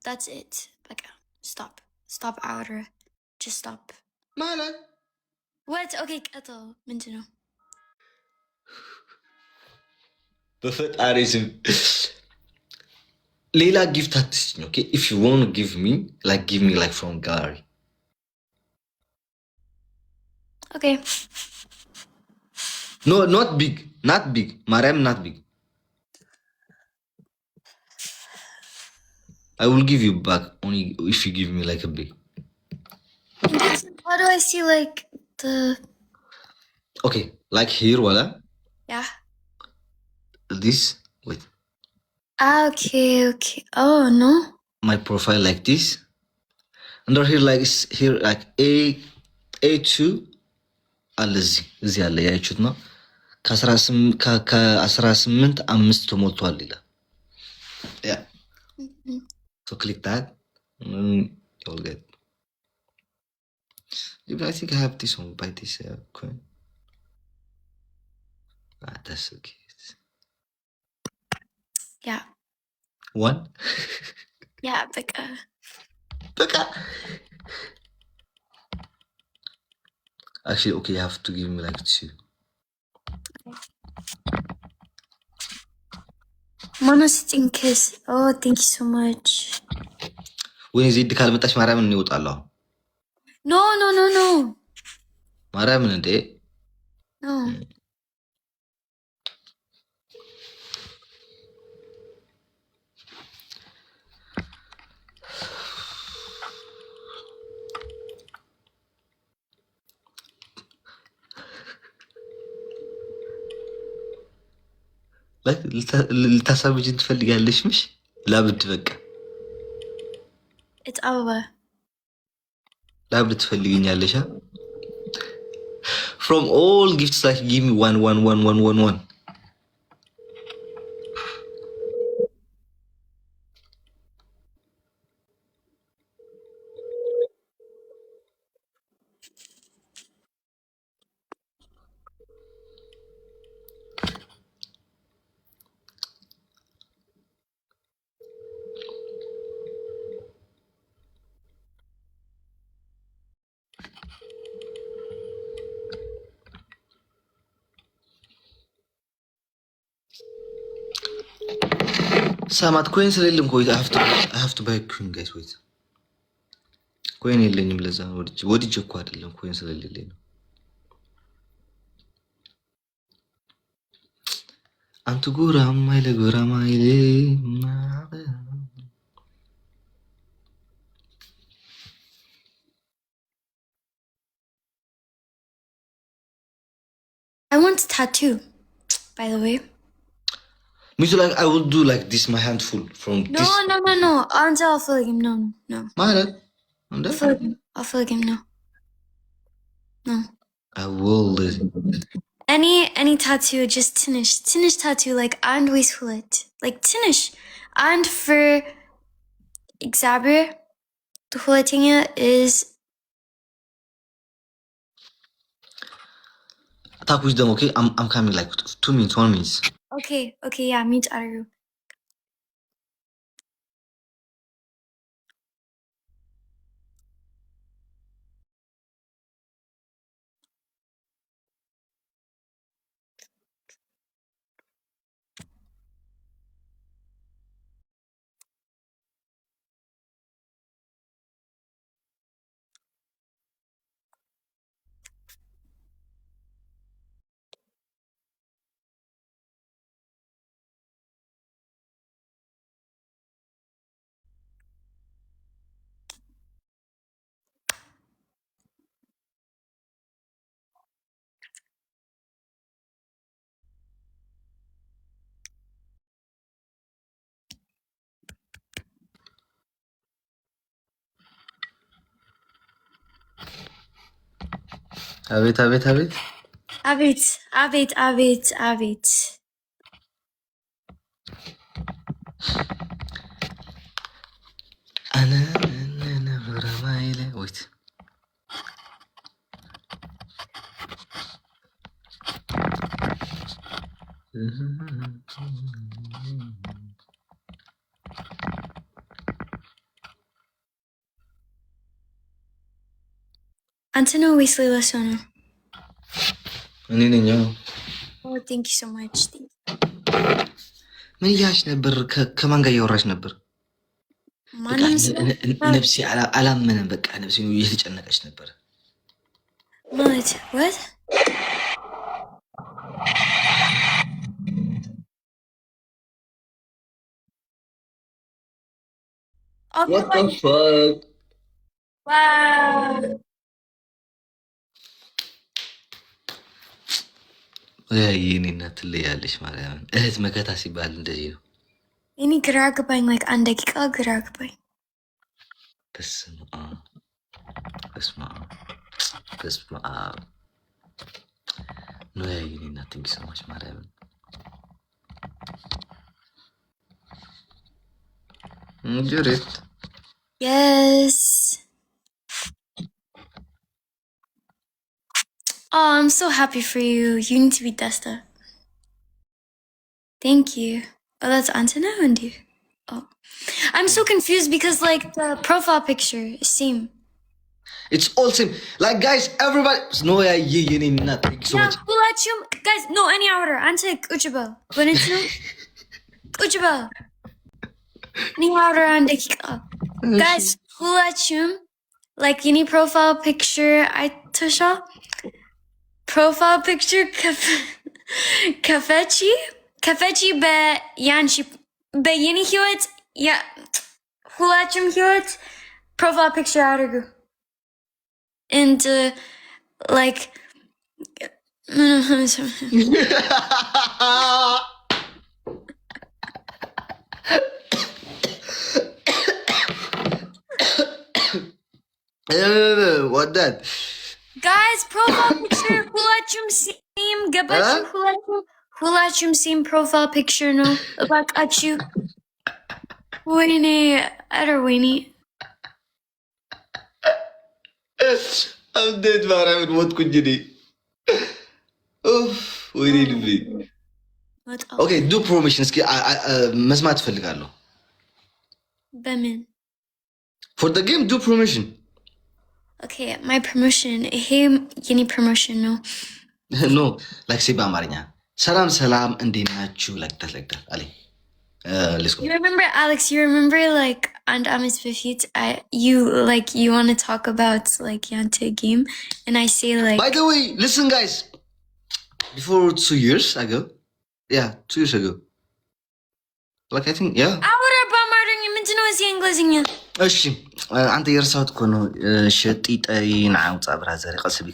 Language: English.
That's it. Like, stop. Stop, outer. Just stop. Mala. What? Okay, Kato. Mintuno. በፈጣሪ ስም ሌላ ጊፍት አትስጭኝ ኦኬ if you want to give me like from gallery Okay. no not big ማርያም not big I will give you back only if you give me like a big How do I see like the okay like here wala yeah this wait okay oh no my profile like this under here like here like A2 አለ እዚህ አለ ያያችሁት ነው ከ18 5 ተሞልቷል ይላል yeah so click that you'll get I think I have this one by this coin that's so cute yeah one yeah Becca actually okay you have to give me like 2 Monastic kiss. Oh, thank you so much. ወይ ዜድ ካልመጣች ማርያምን ይወጣለሁ No. ማርያምን እንዴ No. ልታሳብጅን ትፈልጋለሽ ምሽ ላብድ በቃ It's over. ላብድ ትፈልግኛለሽ from all gifts like give me one ሳማት ኮይን ስለሌለም ቆይ I have to buy coin guys wait ኮይን የለኝም ለዛ ወድጄ እኮ አይደለም ኮይን ስለሌለኝ ነው አንቱ ጉራማይለ I want a tattoo, by the way. Me too, like I will do like this my hand full from this No. I'll fill him. No. ማለት I'll fill him. No. I will Any tattoo, just tinish tattoo, like and waistlet, like tinish, and for Xavier, the whole thing is talk with them okay I'm coming like 2 minutes 1 minute okay. Yeah, meet Aru. አቤት wait Antonio ወይስ ሌላ ሰው ነው? እኔ ነኝ። Oh, thank you so much. ምን እያልሽ ነበር? ከማን ጋር እያወራሽ ነበር? ነፍሴ አላመነም። በቃ ነፍሴ እየተጨነቀች ነበር ማለት what? What the fuck? Wow. የኔ እናት ትለያለሽ። ማርያምን እህት መከታ ሲባል እንደዚህ ነው። እኔ ግራ ገባኝ። like አንድ ደቂቃ ግራ ገባኝ። በስመ አብ በስመ አብ በስመ አብ ነው። የኔ እናት ቴንክ ዩ ሶ ማች ማርያምን እንጀሬት Yes. Oh, I'm so happy for you. You need to be Desta. Thank you. Oh, that's Antonio and you. Oh, I'm so confused because like the profile picture is same. It's all same. Like guys, everybody. No, you need not. Thank you so much. Who let you guys? No, any order. Ante Kuchiba. When it's no Kuchiba. Any order on dakika. Guys, who let you? Like any profile picture? I Tusha. Profile picture Kafechi be Yanchi be Yini Hewitt. Yeah. Who let you Hewitt? Profile picture Aragu. And like what that? Guys, profile picture who let you seem Gabachum who let you seem profile picture no about you Winnie Winnie. I'm dead, man. What could you do? We need to be. Okay, do promotion. መስማት ፈልጋለሁ። በምን? For the game, do promotion. Okay, my promotion. Hey, any promotion no? No, like say በአማርኛ ሰላም እንዴት ናችሁ? Like that. Ali. Let's go. You remember, Alex? You remember, like, and Amis Bifit, you want to talk about like Yante game, and I say like. By the way, listen, guys. Before 2 years ago, 2 years ago. Like I think, yeah. Our Bamaring, you meant to know is English. እሺ አንተ የርሳውት እኮ ነው ሸጢጠይ ናውጣ ብራዘር ቀስቢ